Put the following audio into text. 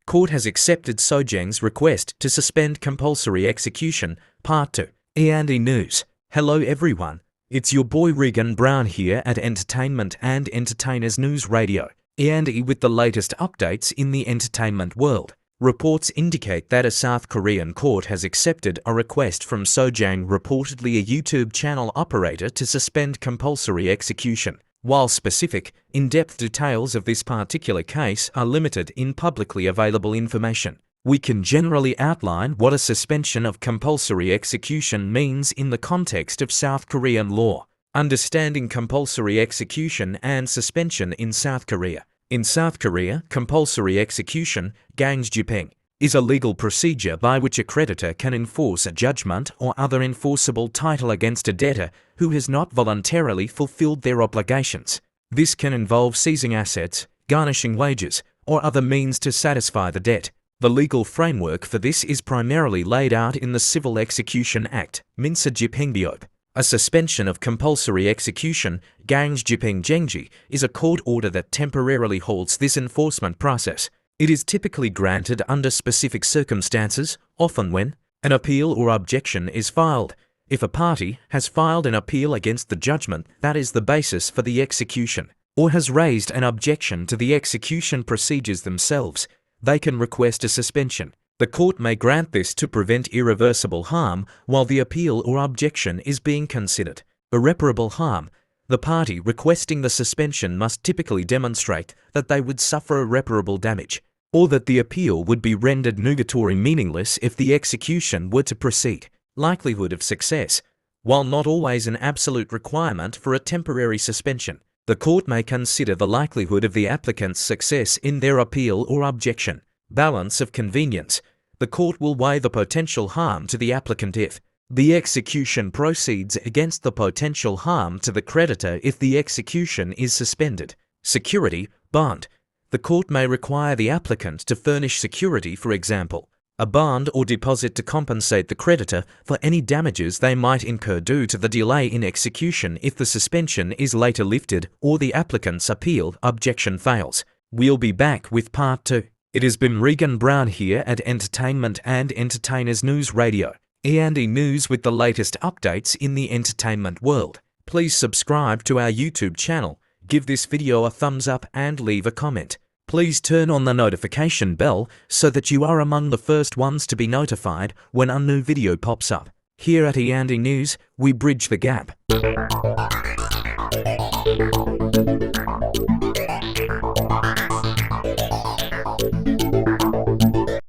Court has accepted Sojang's request to suspend compulsory execution, Part 2. E&E News. Hello everyone, it's your boy Regan Brown here at Entertainment and Entertainers News Radio, E&E with the latest updates in the entertainment world. Reports indicate that a South Korean court has accepted a request from Sojang, reportedly a YouTube channel operator, to suspend compulsory execution. While specific, in-depth details of this particular case are limited in publicly available information, we can generally outline what a suspension of compulsory execution means in the context of South Korean law. Understanding compulsory execution and suspension in South Korea. In South Korea, compulsory execution, gangjipeng, is a legal procedure by which a creditor can enforce a judgment or other enforceable title against a debtor who has not voluntarily fulfilled their obligations. This can involve seizing assets, garnishing wages, or other means to satisfy the debt. The legal framework for this is primarily laid out in the Civil Execution Act, Minsa Jipengbiop. A suspension of compulsory execution, gangjipeng, is a court order that temporarily halts this enforcement process. It is typically granted under specific circumstances, often when an appeal or objection is filed. If a party has filed an appeal against the judgment that is the basis for the execution, or has raised an objection to the execution procedures themselves, they can request a suspension. The court may grant this to prevent irreversible harm while the appeal or objection is being considered. Irreparable harm. The party requesting the suspension must typically demonstrate that they would suffer irreparable damage, or that the appeal would be rendered nugatory, meaningless, if the execution were to proceed. Likelihood of success. While not always an absolute requirement for a temporary suspension, the court may consider the likelihood of the applicant's success in their appeal or objection. Balance of convenience. The court will weigh the potential harm to the applicant if the execution proceeds against the potential harm to the creditor if the execution is suspended. Security, bond. The court may require the applicant to furnish security, for example, a bond or deposit to compensate the creditor for any damages they might incur due to the delay in execution if the suspension is later lifted or the applicant's appeal objection fails. We'll be back with Part 2. It has been Regan Brown here at Entertainment and Entertainers News Radio, E&E News with the latest updates in the entertainment world. Please subscribe to our YouTube channel, give this video a thumbs up and leave a comment. Please turn on the notification bell so that you are among the first ones to be notified when a new video pops up. Here at E&E News, we bridge the gap.